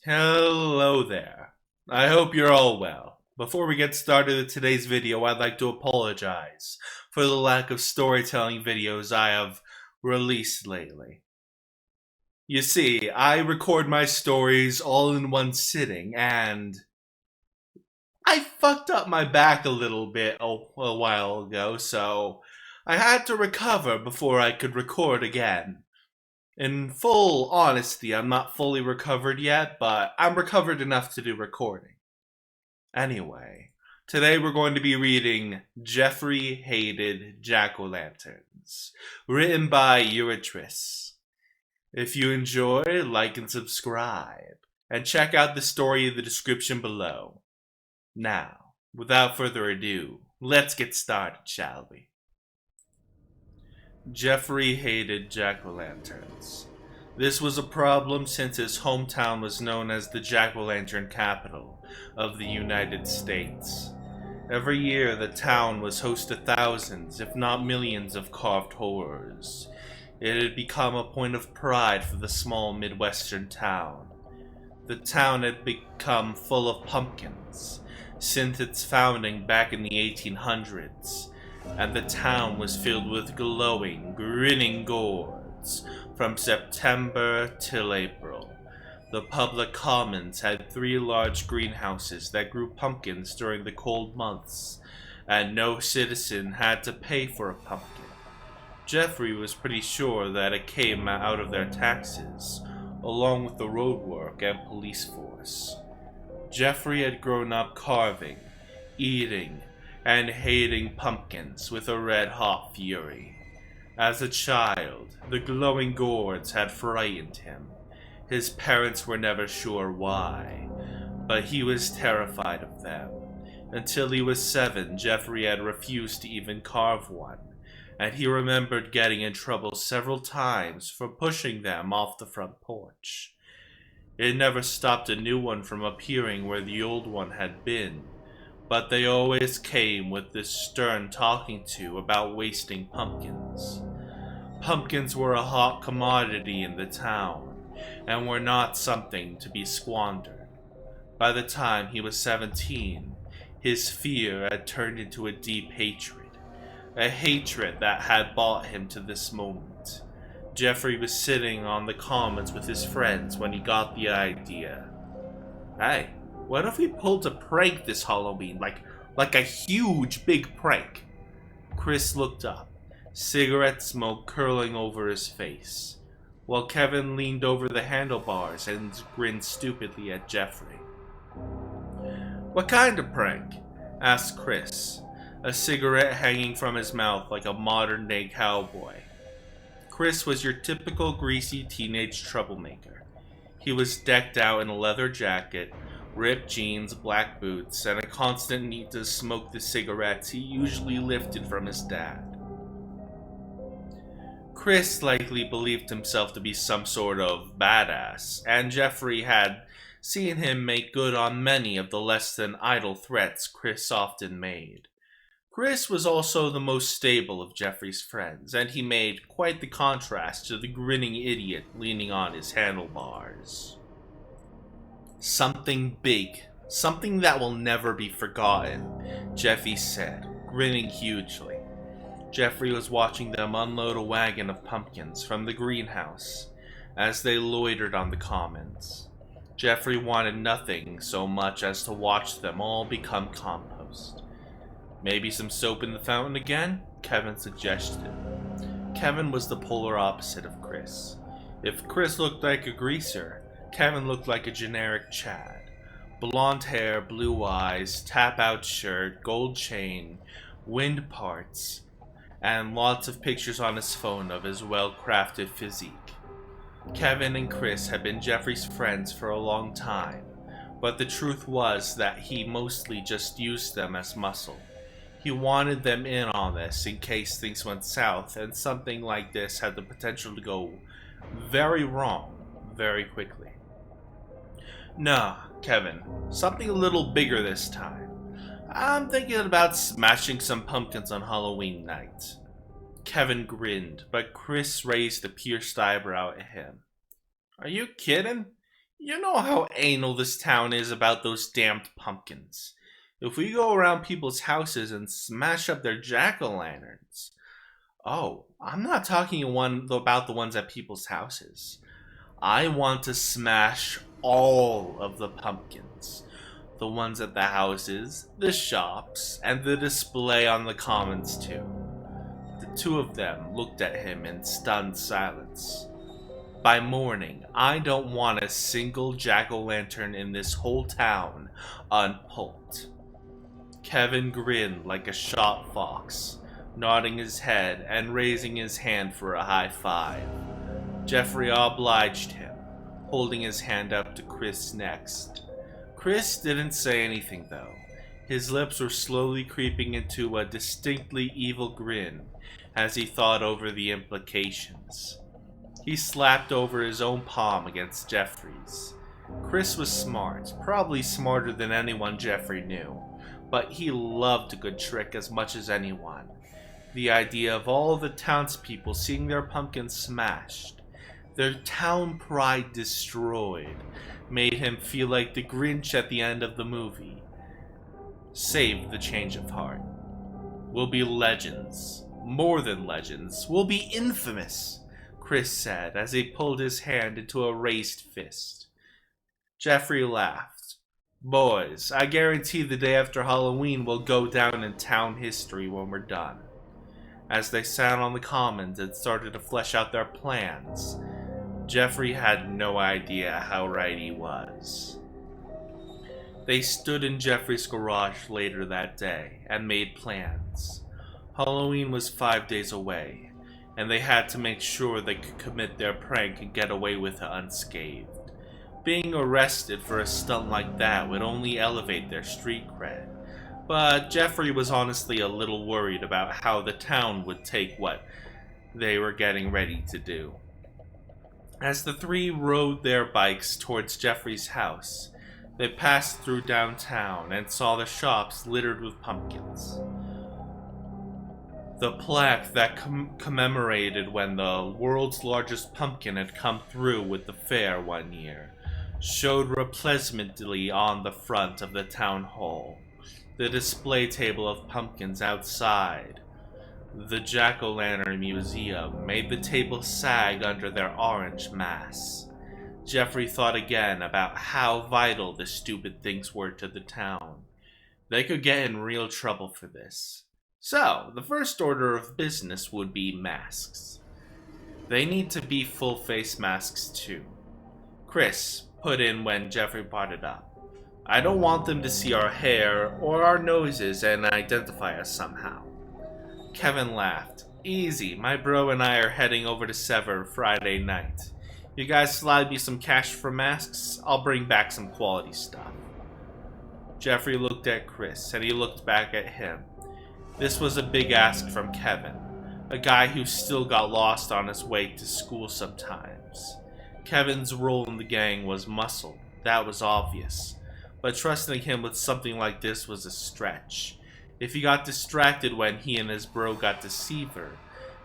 Hello there. I hope you're all well. Before we get started with today's video, I'd like to apologize for the lack of storytelling videos I have released lately. You see, I record my stories all in one sitting, and I fucked up my back a little bit a while ago, so I had to recover before I could record again. In full honesty, I'm not fully recovered yet, but I'm recovered enough to do recording. Anyway, today we're going to be reading Jeffrey Hated Jack-O-Lanterns, written by Erutious. If you enjoy, like and subscribe, and check out the story in the description below. Now, without further ado, let's get started, shall we? Jeffrey hated jack-o'-lanterns. This was a problem since his hometown was known as the jack-o'-lantern capital of the United States. Every year, the town was host to thousands, if not millions, of carved horrors. It had become a point of pride for the small Midwestern town. The town had become full of pumpkins since its founding back in the 1800s. And the town was filled with glowing, grinning gourds from September till April. The public commons had 3 large greenhouses that grew pumpkins during the cold months, and no citizen had to pay for a pumpkin. Jeffrey was pretty sure that it came out of their taxes, along with the road work and police force. Jeffrey had grown up carving, eating, and hating pumpkins with a red-hot fury. As a child, the glowing gourds had frightened him. His parents were never sure why, but he was terrified of them. Until he was 7, Jeffrey had refused to even carve one, and he remembered getting in trouble several times for pushing them off the front porch. It never stopped a new one from appearing where the old one had been, but they always came with this stern talking to about wasting pumpkins. Pumpkins were a hot commodity in the town, and were not something to be squandered. By the time he was 17, his fear had turned into a deep hatred, a hatred that had brought him to this moment. Jeffrey was sitting on the commons with his friends when he got the idea. Hey, what if we pulled a prank this Halloween? Like a huge, big prank? Chris looked up, cigarette smoke curling over his face, while Kevin leaned over the handlebars and grinned stupidly at Jeffrey. What kind of prank? Asked Chris, a cigarette hanging from his mouth like a modern-day cowboy. Chris was your typical greasy teenage troublemaker. He was decked out in a leather jacket, ripped jeans, black boots, and a constant need to smoke the cigarettes he usually lifted from his dad. Chris likely believed himself to be some sort of badass, and Jeffrey had seen him make good on many of the less than idle threats Chris often made. Chris was also the most stable of Jeffrey's friends, and he made quite the contrast to the grinning idiot leaning on his handlebars. Something big, something that will never be forgotten, Jeffy said, grinning hugely. Jeffrey was watching them unload a wagon of pumpkins from the greenhouse as they loitered on the commons. Jeffrey wanted nothing so much as to watch them all become compost. Maybe some soap in the fountain again? Kevin suggested. Kevin was the polar opposite of Chris. If Chris looked like a greaser, Kevin looked like a generic Chad. Blonde hair, blue eyes, tap-out shirt, gold chain, wind parts, and lots of pictures on his phone of his well-crafted physique. Kevin and Chris had been Jeffrey's friends for a long time, but the truth was that he mostly just used them as muscle. He wanted them in on this in case things went south, and something like this had the potential to go very wrong very quickly. Nah, Kevin, something a little bigger this time. I'm thinking about smashing some pumpkins on Halloween night. Kevin grinned, but Chris raised a pierced eyebrow at him. Are you kidding? You know how anal this town is about those damned pumpkins. If we go around people's houses and smash up their jack-o'-lanterns. Oh, I'm not talking about the ones at people's houses. I want to smash all of the pumpkins. The ones at the houses, the shops, and the display on the commons too. The two of them looked at him in stunned silence. By morning, I don't want a single jack-o'-lantern in this whole town unpulped. Kevin grinned like a shot fox, nodding his head and raising his hand for a high five. Jeffrey obliged him, holding his hand up to Chris next. Chris didn't say anything though. His lips were slowly creeping into a distinctly evil grin as he thought over the implications. He slapped over his own palm against Jeffrey's. Chris was smart, probably smarter than anyone Jeffrey knew, but he loved a good trick as much as anyone. The idea of all the townspeople seeing their pumpkins smashed, their town pride destroyed, made him feel like the Grinch at the end of the movie. Save the change of heart. We'll be legends. More than legends. We'll be infamous, Chris said as he pulled his hand into a raised fist. Jeffrey laughed. Boys, I guarantee the day after Halloween will go down in town history when we're done. As they sat on the commons and started to flesh out their plans, Jeffrey had no idea how right he was. They stood in Jeffrey's garage later that day and made plans. Halloween was 5 days away, and they had to make sure they could commit their prank and get away with it unscathed. Being arrested for a stunt like that would only elevate their street cred, but Jeffrey was honestly a little worried about how the town would take what they were getting ready to do. As the three rode their bikes towards Jeffrey's house, they passed through downtown and saw the shops littered with pumpkins. The plaque that commemorated when the world's largest pumpkin had come through with the fair one year showed replacement on the front of the town hall. The display table of pumpkins outside the Jack-o'-lantern museum made the table sag under their orange mass. Jeffrey thought again about how vital the stupid things were to the town. They could get in real trouble for this. So, the first order of business would be masks. They need to be full face masks too. Chris put in when Jeffrey brought it up. I don't want them to see our hair or our noses and identify us somehow. Kevin laughed. Easy, my bro and I are heading over to Sever Friday night. You guys slide me some cash for masks? I'll bring back some quality stuff. Jeffrey looked at Chris and he looked back at him. This was a big ask from Kevin, a guy who still got lost on his way to school sometimes. Kevin's role in the gang was muscle, that was obvious, but trusting him with something like this was a stretch. If he got distracted when he and his bro got to Sever,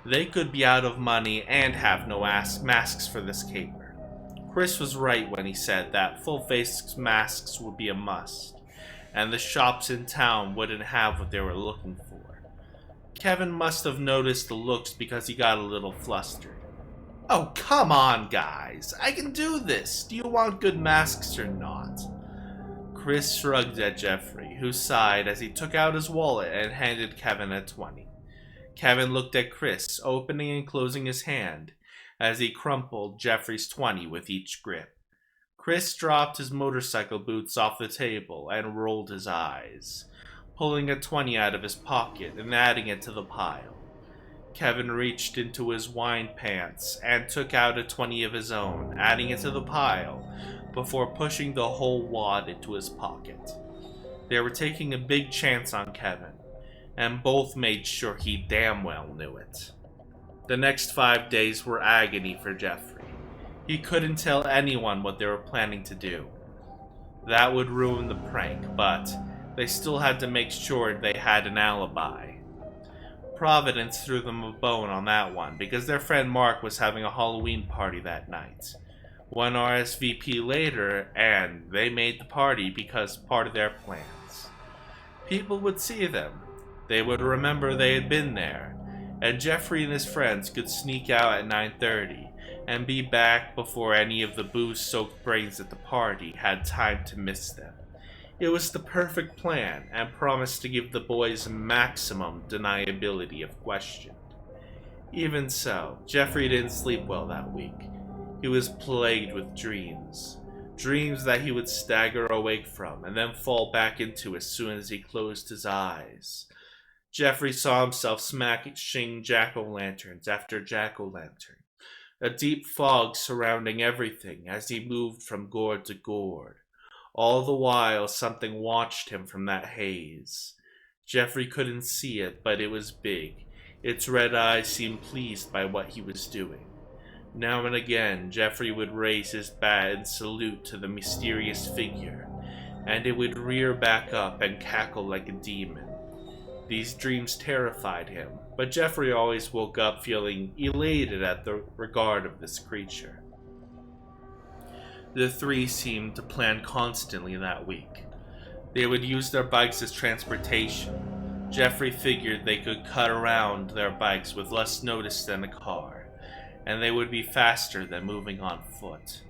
they could be out of money and have no masks for this caper. Chris was right when he said that full-face masks would be a must, and the shops in town wouldn't have what they were looking for. Kevin must have noticed the looks because he got a little flustered. Oh, come on, guys. I can do this. Do you want good masks or not? Chris shrugged at Jeffrey, who sighed as he took out his wallet and handed Kevin a 20. Kevin looked at Chris, opening and closing his hand, as he crumpled Jeffrey's 20 with each grip. Chris dropped his motorcycle boots off the table and rolled his eyes, pulling a 20 out of his pocket and adding it to the pile. Kevin reached into his wine pants and took out a 20 of his own, adding it to the pile, before pushing the whole wad into his pocket. They were taking a big chance on Kevin, and both made sure he damn well knew it. The next 5 days were agony for Jeffrey. He couldn't tell anyone what they were planning to do. That would ruin the prank, but they still had to make sure they had an alibi. Providence threw them a bone on that one, because their friend Mark was having a Halloween party that night. One RSVP later, and they made the party because part of their plans. People would see them. They would remember they had been there, and Jeffrey and his friends could sneak out at 9:30 and be back before any of the booze-soaked brains at the party had time to miss them. It was the perfect plan and promised to give the boys maximum deniability if questioned. Even so, Jeffrey didn't sleep well that week. He was plagued with dreams. Dreams that he would stagger awake from and then fall back into as soon as he closed his eyes. Jeffrey saw himself smashing jack-o'-lanterns after jack-o'-lantern, a deep fog surrounding everything as he moved from gourd to gourd. All the while, something watched him from that haze. Jeffrey couldn't see it, but it was big. Its red eyes seemed pleased by what he was doing. Now and again, Jeffrey would raise his bat and salute to the mysterious figure, and it would rear back up and cackle like a demon. These dreams terrified him, but Jeffrey always woke up feeling elated at the regard of this creature. The three seemed to plan constantly that week. They would use their bikes as transportation. Jeffrey figured they could cut around their bikes with less notice than a car, and they would be faster than moving on foot.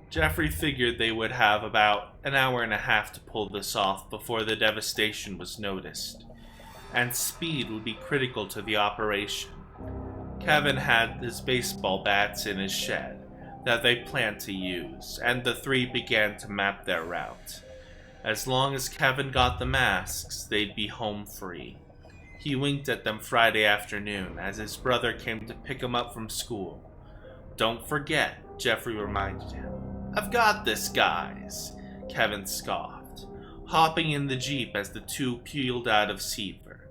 Jeffrey figured they would have about an hour and a half to pull this off before the devastation was noticed, and speed would be critical to the operation. Kevin had his baseball bats in his shed that they planned to use, and the three began to map their route. As long as Kevin got the masks, they'd be home free. He winked at them Friday afternoon as his brother came to pick him up from school. "Don't forget," Jeffrey reminded him. "I've got this, guys," Kevin scoffed, hopping in the Jeep as the two peeled out of Seaver.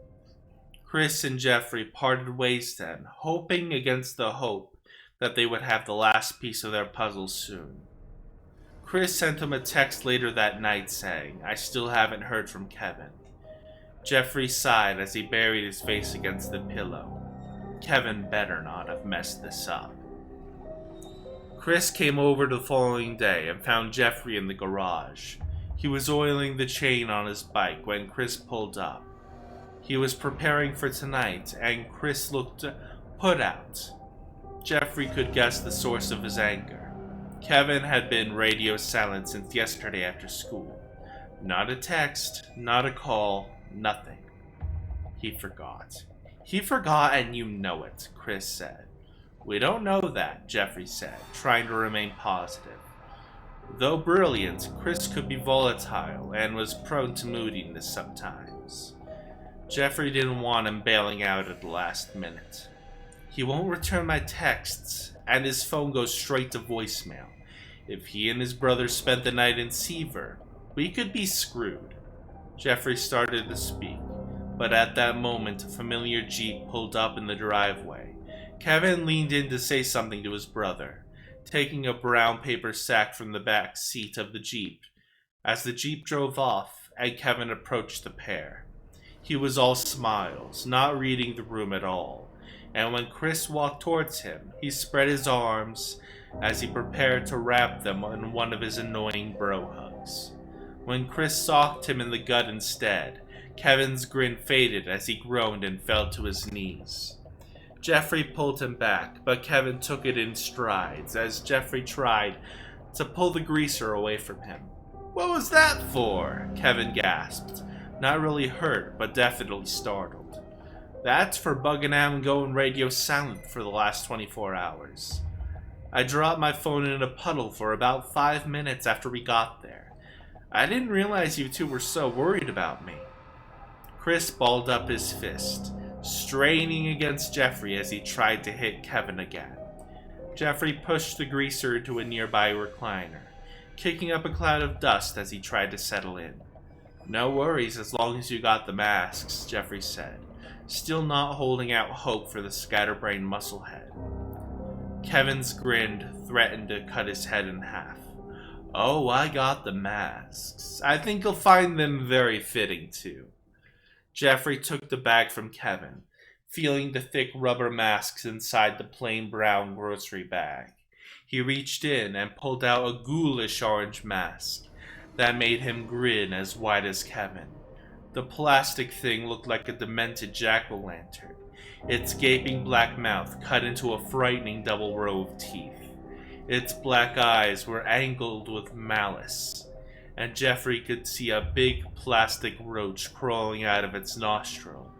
Chris and Jeffrey parted ways then, hoping against the hope that they would have the last piece of their puzzle soon. Chris sent him a text later that night saying, "I still haven't heard from Kevin." Jeffrey sighed as he buried his face against the pillow. Kevin better not have messed this up. Chris came over the following day and found Jeffrey in the garage. He was oiling the chain on his bike when Chris pulled up. He was preparing for tonight, and Chris looked put out. Jeffrey could guess the source of his anger. Kevin had been radio silent since yesterday after school. Not a text, not a call, nothing. He forgot. "He forgot and you know it," Chris said. "We don't know that," Jeffrey said, trying to remain positive. Though brilliant, Chris could be volatile and was prone to moodiness sometimes. Jeffrey didn't want him bailing out at the last minute. "He won't return my texts, and his phone goes straight to voicemail. If he and his brother spent the night in Seaver, we could be screwed." Jeffrey started to speak, but at that moment a familiar Jeep pulled up in the driveway. Kevin leaned in to say something to his brother, taking a brown paper sack from the back seat of the Jeep. As the Jeep drove off, and Kevin approached the pair, he was all smiles, not reading the room at all. And when Chris walked towards him, he spread his arms as he prepared to wrap them in one of his annoying bro hugs. When Chris socked him in the gut instead, Kevin's grin faded as he groaned and fell to his knees. Jeffrey pulled him back, but Kevin took it in strides as Jeffrey tried to pull the greaser away from him. "What was that for?" Kevin gasped, not really hurt, but definitely startled. "That's for bugging out and going radio silent for the last 24 hours. I dropped my phone in a puddle for about 5 minutes after we got there. I didn't realize you two were so worried about me." Chris balled up his fist, straining against Jeffrey as he tried to hit Kevin again. Jeffrey pushed the greaser into a nearby recliner, kicking up a cloud of dust as he tried to settle in. "No worries as long as you got the masks," Jeffrey said, still not holding out hope for the scatterbrained musclehead. Kevin's grin threatened to cut his head in half. "Oh, I got the masks. I think you'll find them very fitting, too." Jeffrey took the bag from Kevin, feeling the thick rubber masks inside the plain brown grocery bag. He reached in and pulled out a ghoulish orange mask that made him grin as wide as Kevin. The plastic thing looked like a demented jack-o'-lantern, its gaping black mouth cut into a frightening double row of teeth. Its black eyes were angled with malice, and Jeffrey could see a big plastic roach crawling out of its nostril.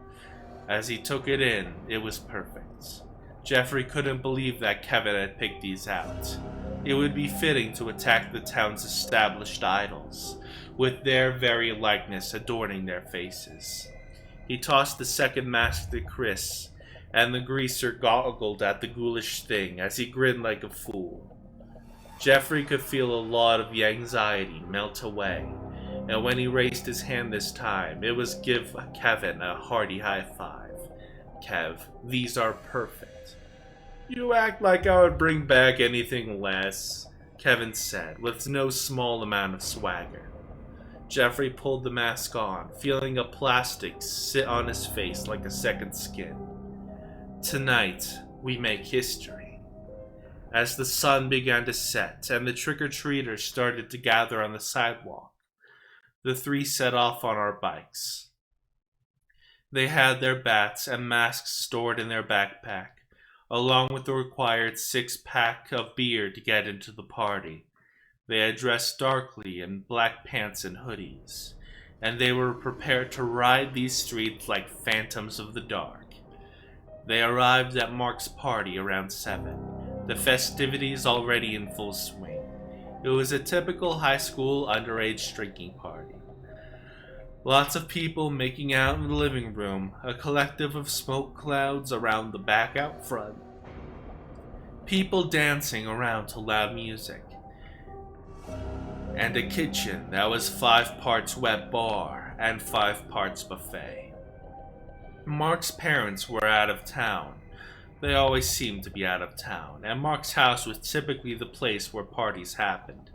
As he took it in, it was perfect. Jeffrey couldn't believe that Kevin had picked these out. It would be fitting to attack the town's established idols, with their very likeness adorning their faces. He tossed the second mask to Chris, and the greaser goggled at the ghoulish thing as he grinned like a fool. Jeffrey could feel a lot of the anxiety melt away, and when he raised his hand this time, it was give Kevin a hearty high five. Kev, these are perfect. You act like I would bring back anything less, Kevin said, with no small amount of swagger. Jeffrey pulled the mask on, feeling a plastic sit on his face like a second skin. Tonight, we make history. As the sun began to set and the trick-or-treaters started to gather on the sidewalk, the three set off on our bikes. They had their bats and masks stored in their backpack, along with the required 6-pack of beer to get into the party. They had dressed darkly in black pants and hoodies, and they were prepared to ride these streets like phantoms of the dark. They arrived at Mark's party around 7, the festivities already in full swing. It was a typical high school underage drinking party. Lots of people making out in the living room, a collective of smoke clouds around the back out front. People dancing around to loud music. And a kitchen that was 5 parts wet bar and 5 parts buffet. Mark's parents were out of town. They always seemed to be out of town, and Mark's house was typically the place where parties happened.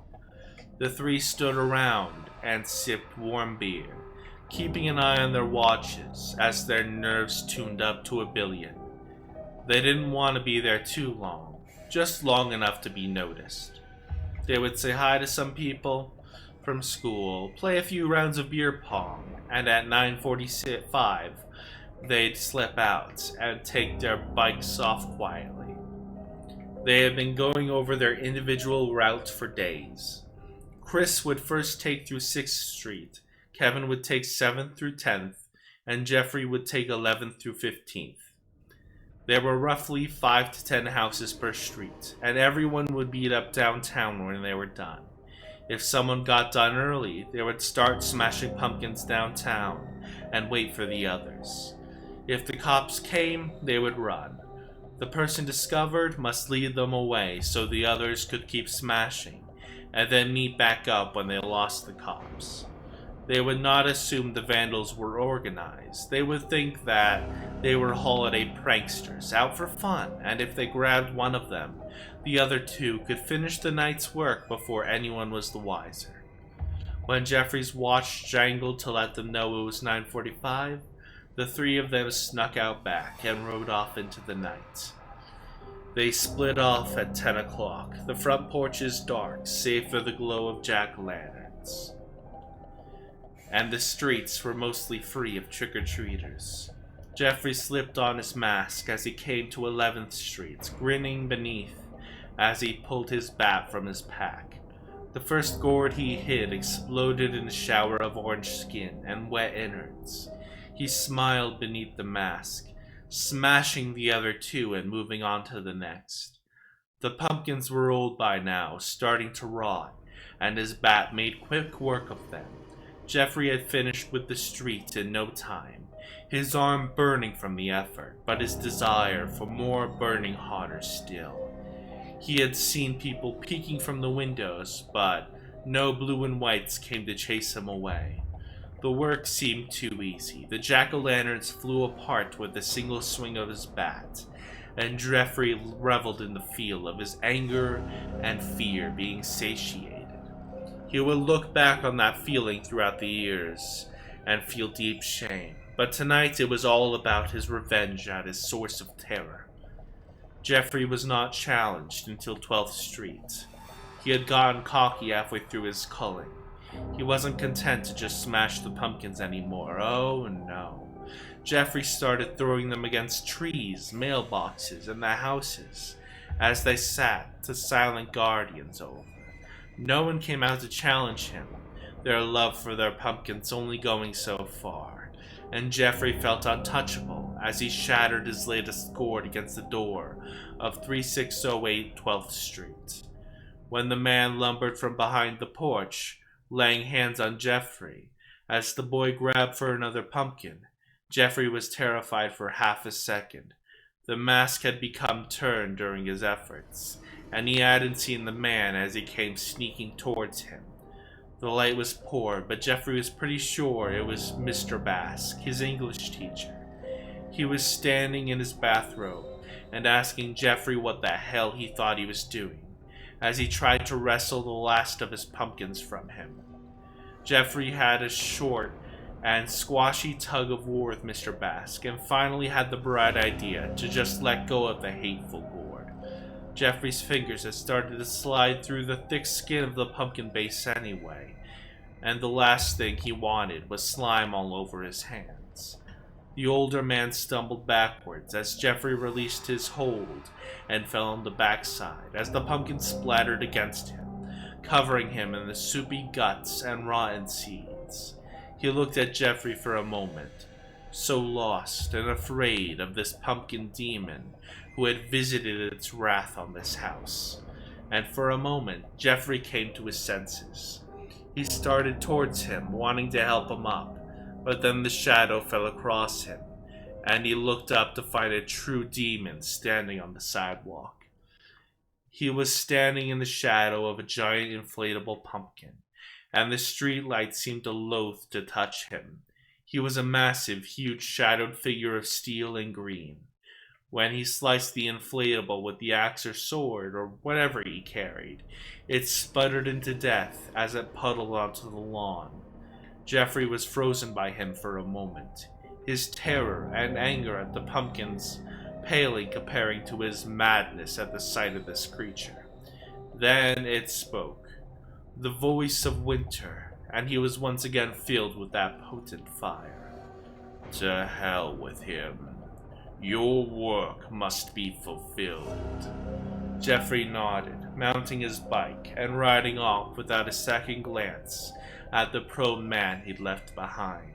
The three stood around and sipped warm beer, keeping an eye on their watches as their nerves tuned up to 1,000,000,000. They didn't want to be there too long, just long enough to be noticed. They would say hi to some people from school, play a few rounds of beer pong, and at 9:45, they'd slip out and take their bikes off quietly. They had been going over their individual routes for days. Chris would first take through 6th Street, Kevin would take 7th through 10th, and Jeffrey would take 11th through 15th. There were roughly 5 to 10 houses per street, and everyone would meet up downtown when they were done. If someone got done early, they would start smashing pumpkins downtown and wait for the others. If the cops came, they would run. The person discovered must lead them away so the others could keep smashing, and then meet back up when they lost the cops. They would not assume the vandals were organized. They would think that they were holiday pranksters out for fun, and if they grabbed one of them, the other 2 could finish the night's work before anyone was the wiser. When Jeffrey's watch jangled to let them know it was 9:45, the 3 of them snuck out back and rode off into the night. They split off at 10 o'clock. The front porch is dark, save for the glow of jack-o'-lanterns. And the streets were mostly free of trick-or-treaters. Jeffrey slipped on his mask as he came to 11th Street, grinning beneath as he pulled his bat from his pack. The first gourd he hit exploded in a shower of orange skin and wet innards. He smiled beneath the mask, smashing the other 2 and moving on to the next. The pumpkins were old by now, starting to rot, and his bat made quick work of them. Jeffrey had finished with the streets in no time, his arm burning from the effort, but his desire for more burning hotter still. He had seen people peeking from the windows, but no blue and whites came to chase him away. The work seemed too easy. The jack-o'-lanterns flew apart with a single swing of his bat, and Jeffrey reveled in the feel of his anger and fear being satiated. He would look back on that feeling throughout the years and feel deep shame, but tonight it was all about his revenge at his source of terror. Jeffrey was not challenged until 12th Street. He had gotten cocky halfway through his culling. He wasn't content to just smash the pumpkins anymore. Oh no. Jeffrey started throwing them against trees, mailboxes, and the houses as they sat to silent guardians over. No one came out to challenge him, their love for their pumpkins only going so far, and Jeffrey felt untouchable as he shattered his latest gourd against the door of 3608 12th Street. When the man lumbered from behind the porch, laying hands on Jeffrey, as the boy grabbed for another pumpkin, Jeffrey was terrified for half a second. The mask had become turned during his efforts, and he hadn't seen the man as he came sneaking towards him. The light was poor, but Jeffrey was pretty sure it was Mr. Bask, his English teacher. He was standing in his bathrobe and asking Jeffrey what the hell he thought he was doing, as he tried to wrestle the last of his pumpkins from him. Jeffrey had a short and squashy tug of war with Mr. Bask, and finally had the bright idea to just let go of the hateful gourd. Jeffrey's fingers had started to slide through the thick skin of the pumpkin base anyway, and the last thing he wanted was slime all over his hands. The older man stumbled backwards as Jeffrey released his hold and fell on the backside as the pumpkin splattered against him, covering him in the soupy guts and rotten seeds. He looked at Jeffrey for a moment, so lost and afraid of this pumpkin demon who had visited its wrath on this house. And for a moment, Jeffrey came to his senses. He started towards him, wanting to help him up, but then the shadow fell across him, and he looked up to find a true demon standing on the sidewalk. He was standing in the shadow of a giant inflatable pumpkin, and the streetlight seemed to loathe to touch him. He was a massive, huge shadowed figure of steel and green. When he sliced the inflatable with the axe or sword or whatever he carried, it sputtered into death as it puddled onto the lawn. Jeffrey was frozen by him for a moment, his terror and anger at the pumpkins paling comparing to his madness at the sight of this creature. Then it spoke. The voice of winter, and he was once again filled with that potent fire. To hell with him. Your work must be fulfilled. Jeffrey nodded, mounting his bike and riding off without a second glance at the prone man he'd left behind.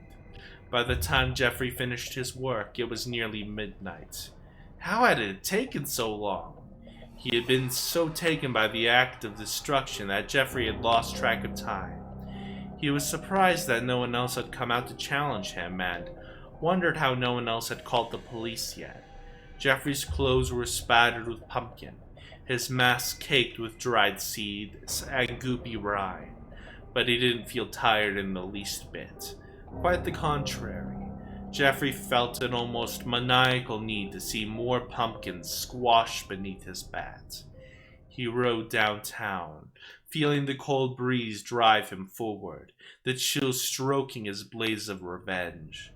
By the time Jeffrey finished his work, it was nearly midnight. How had it taken so long? He had been so taken by the act of destruction that Jeffrey had lost track of time. He was surprised that no one else had come out to challenge him and wondered how no one else had called the police yet. Jeffrey's clothes were spattered with pumpkin, his mask caked with dried seeds and goopy rind, but he didn't feel tired in the least bit. Quite the contrary. Jeffrey felt an almost maniacal need to see more pumpkins squashed beneath his bat. He rode downtown, feeling the cold breeze drive him forward, the chill stroking his blaze of revenge.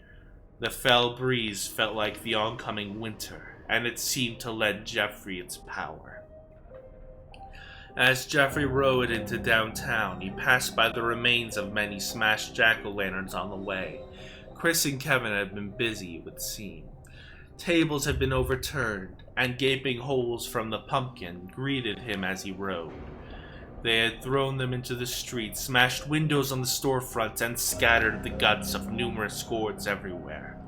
The fell breeze felt like the oncoming winter, and it seemed to lend Jeffrey its power. As Jeffrey rode into downtown, he passed by the remains of many smashed jack-o'-lanterns on the way. Chris and Kevin had been busy, it would seem. Tables had been overturned, and gaping holes from the pumpkin greeted him as he rode. They had thrown them into the street, smashed windows on the storefronts, and scattered the guts of numerous gourds everywhere.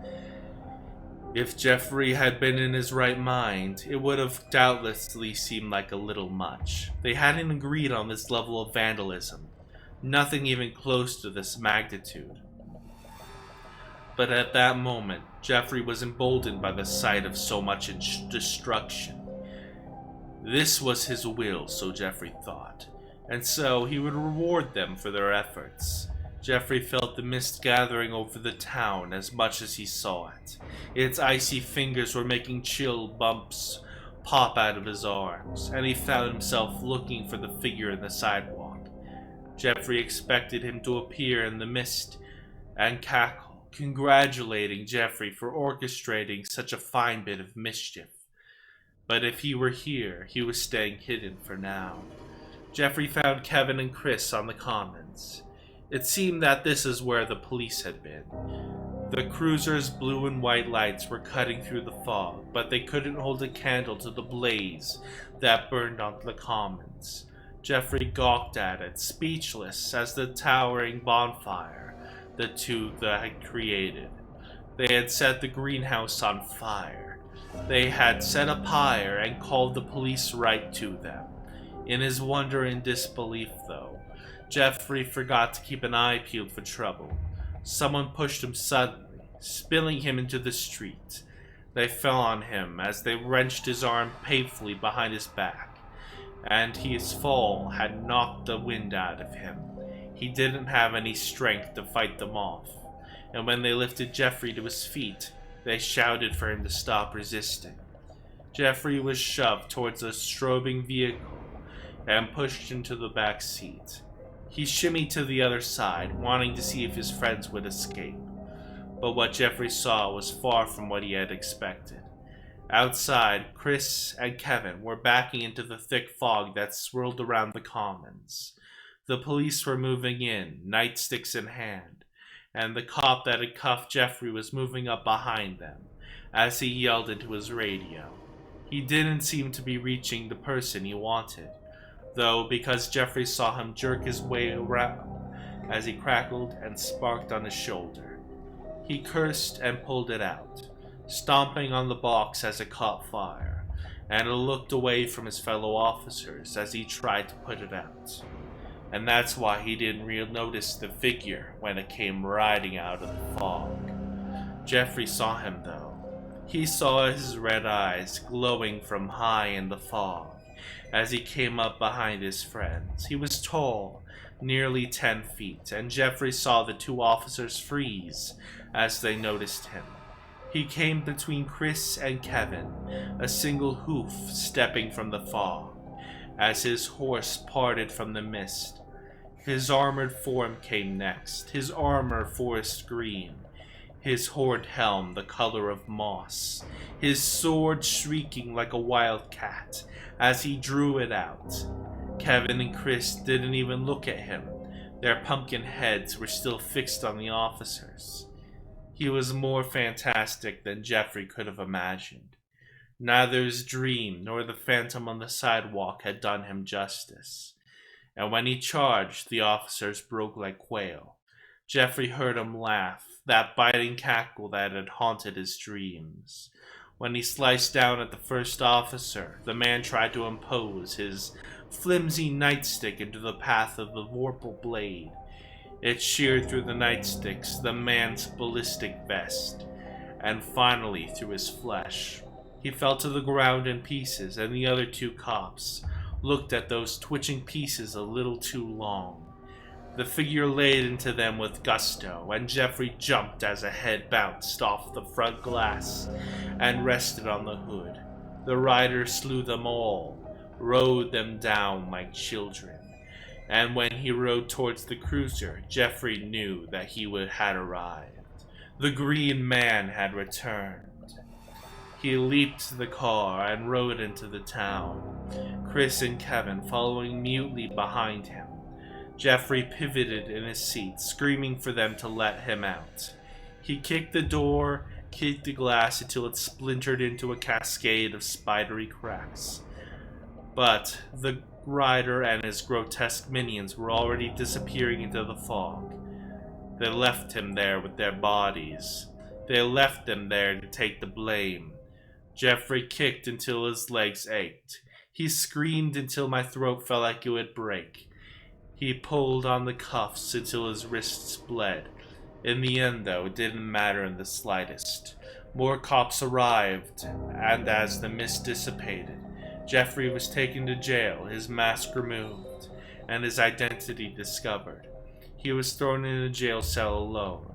If Jeffrey had been in his right mind, it would have doubtlessly seemed like a little much. They hadn't agreed on this level of vandalism, nothing even close to this magnitude. But at that moment, Jeffrey was emboldened by the sight of so much destruction. This was his will, so Jeffrey thought, and so he would reward them for their efforts. Jeffrey felt the mist gathering over the town as much as he saw it. Its icy fingers were making chill bumps pop out of his arms, and he found himself looking for the figure in the sidewalk. Jeffrey expected him to appear in the mist and cackle, congratulating Jeffrey for orchestrating such a fine bit of mischief. But if he were here, he was staying hidden for now. Jeffrey found Kevin and Chris on the commons. It seemed that this is where the police had been. The cruiser's blue and white lights were cutting through the fog, but they couldn't hold a candle to the blaze that burned on the commons. Jeffrey gawked at it, speechless as the towering bonfire the two had created. They had set the greenhouse on fire. They had set a pyre and called the police right to them. In his wonder and disbelief, though, Jeffrey forgot to keep an eye peeled for trouble. Someone pushed him suddenly, spilling him into the street. They fell on him as they wrenched his arm painfully behind his back, and his fall had knocked the wind out of him. He didn't have any strength to fight them off, and when they lifted Jeffrey to his feet, they shouted for him to stop resisting. Jeffrey was shoved towards a strobing vehicle and pushed into the back seat. He shimmied to the other side, wanting to see if his friends would escape. But what Jeffrey saw was far from what he had expected. Outside, Chris and Kevin were backing into the thick fog that swirled around the commons. The police were moving in, nightsticks in hand, and the cop that had cuffed Jeffrey was moving up behind them as he yelled into his radio. He didn't seem to be reaching the person he wanted, though, because Jeffrey saw him jerk his way around as he crackled and sparked on his shoulder. He cursed and pulled it out, stomping on the box as it caught fire, and looked away from his fellow officers as he tried to put it out. And that's why he didn't notice the figure when it came riding out of the fog. Jeffrey saw him, though. He saw his red eyes glowing from high in the fog as he came up behind his friends. He was tall, nearly 10 feet, and Jeffrey saw the two officers freeze as they noticed him. He came between Chris and Kevin, a single hoof stepping from the fog, as his horse parted from the mist. His armored form came next, his armor forest green, his horned helm the color of moss, his sword shrieking like a wild cat as he drew it out. Kevin and Chris didn't even look at him. Their pumpkin heads were still fixed on the officers. He was more fantastic than Jeffrey could have imagined. Neither his dream nor the phantom on the sidewalk had done him justice. And when he charged, the officers broke like quail. Jeffrey heard him laugh, that biting cackle that had haunted his dreams. When he sliced down at the first officer, the man tried to impose his flimsy nightstick into the path of the vorpal blade. It sheared through the nightsticks, the man's ballistic vest, and finally through his flesh. He fell to the ground in pieces, and the other two cops looked at those twitching pieces a little too long. The figure laid into them with gusto, and Jeffrey jumped as a head bounced off the front glass and rested on the hood. The rider slew them all, rode them down like children. And when he rode towards the cruiser, Jeffrey knew that he had arrived. The Green Man had returned. He leaped to the car and rode into the town, Chris and Kevin following mutely behind him. Jeffrey pivoted in his seat, screaming for them to let him out. He kicked the door, kicked the glass until it splintered into a cascade of spidery cracks. But the rider and his grotesque minions were already disappearing into the fog. They left him there with their bodies. They left him there to take the blame. Jeffrey kicked until his legs ached. He screamed until my throat felt like it would break. He pulled on the cuffs until his wrists bled. In the end, though, it didn't matter in the slightest. More cops arrived, and as the mist dissipated, Jeffrey was taken to jail, his mask removed, and his identity discovered. He was thrown in a jail cell alone,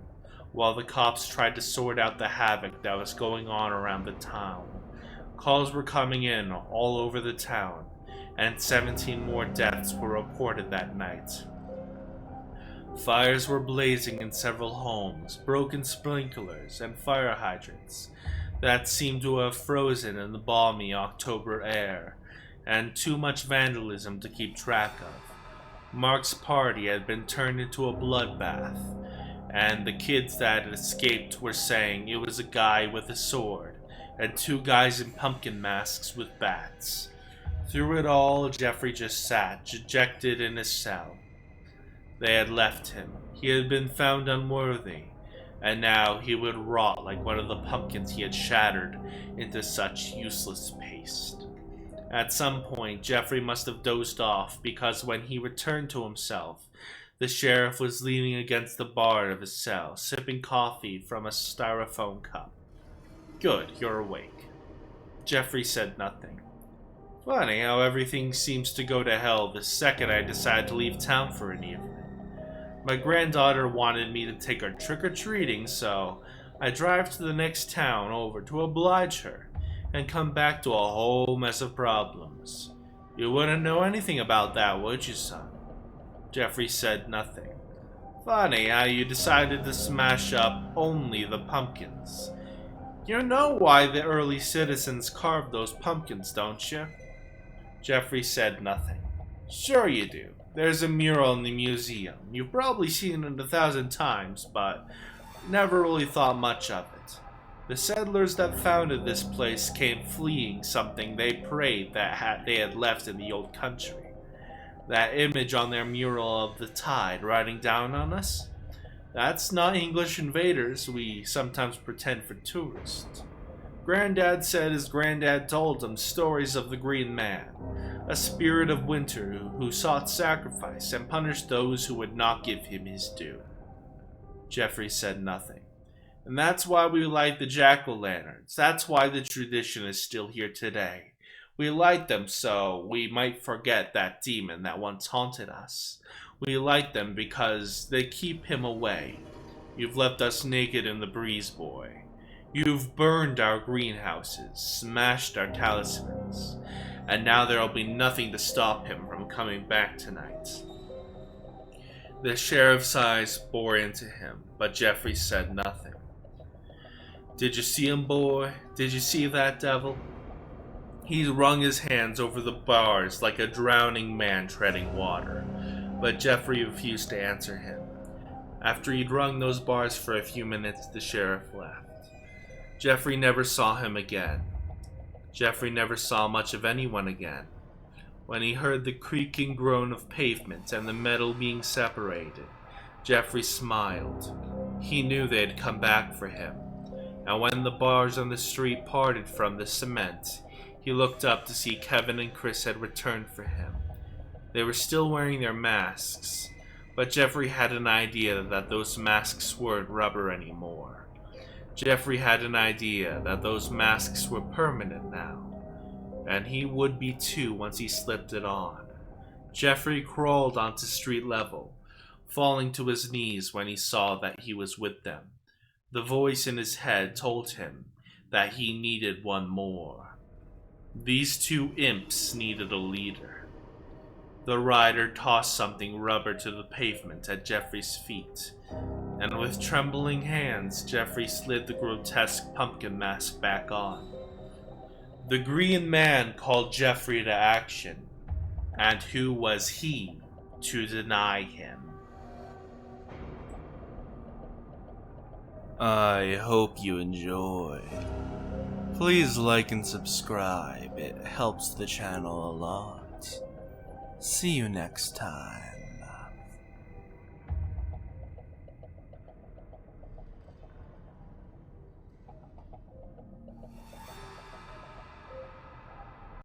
while the cops tried to sort out the havoc that was going on around the town. Calls were coming in all over the town, and 17 more deaths were reported that night. Fires were blazing in several homes, broken sprinklers, and fire hydrants. that seemed to have frozen in the balmy October air, and too much vandalism to keep track of. Mark's party had been turned into a bloodbath, and the kids that had escaped were saying it was a guy with a sword and two guys in pumpkin masks with bats. Through it all, Jeffrey just sat, dejected in his cell. They had left him. He had been found unworthy, and now he would rot like one of the pumpkins he had shattered into such useless paste. At some point, Jeffrey must have dozed off, because when he returned to himself, the sheriff was leaning against the bar of his cell, sipping coffee from a styrofoam cup. "Good, you're awake." Jeffrey said nothing. "Funny how everything seems to go to hell the second I decide to leave town for an evening. My granddaughter wanted me to take her trick-or-treating, so I drive to the next town over to oblige her, and come back to a whole mess of problems. You wouldn't know anything about that, would you, son?" Jeffrey said nothing. "Funny how you decided to smash up only the pumpkins. You know why the early citizens carved those pumpkins, don't you?" Jeffrey said nothing. "Sure you do. There's a mural in the museum. You've probably seen it 1,000 times, but never really thought much of it. The settlers that founded this place came fleeing something they prayed that they had left in the old country. That image on their mural of the tide riding down on us? That's not English invaders we sometimes pretend for tourists. Granddad said his granddad told him stories of the Green Man, a spirit of winter who sought sacrifice and punished those who would not give him his due." Jeffrey said nothing. "And that's why we light the jack-o'-lanterns. That's why the tradition is still here today. We light them so we might forget that demon that once haunted us. We light them because they keep him away. You've left us naked in the breeze, boy. You've burned our greenhouses, smashed our talismans, and now there'll be nothing to stop him from coming back tonight." The sheriff's eyes bore into him, but Jeffrey said nothing. "Did you see him, boy? Did you see that devil?" He wrung his hands over the bars like a drowning man treading water, but Jeffrey refused to answer him. After he'd wrung those bars for a few minutes, the sheriff left. Jeffrey never saw him again. Jeffrey never saw much of anyone again. When he heard the creaking groan of pavement and the metal being separated, Jeffrey smiled. He knew they had come back for him, and when the bars on the street parted from the cement, he looked up to see Kevin and Chris had returned for him. They were still wearing their masks, but Jeffrey had an idea that those masks weren't rubber anymore. Jeffrey had an idea that those masks were permanent now, and he would be too once he slipped it on. Jeffrey crawled onto street level, falling to his knees when he saw that he was with them. The voice in his head told him that he needed one more. These two imps needed a leader. The rider tossed something rubber to the pavement at Jeffrey's feet, and with trembling hands, Jeffrey slid the grotesque pumpkin mask back on. The Green Man called Jeffrey to action, and who was he to deny him? I hope you enjoyed. Please like and subscribe, it helps the channel a lot. See you next time.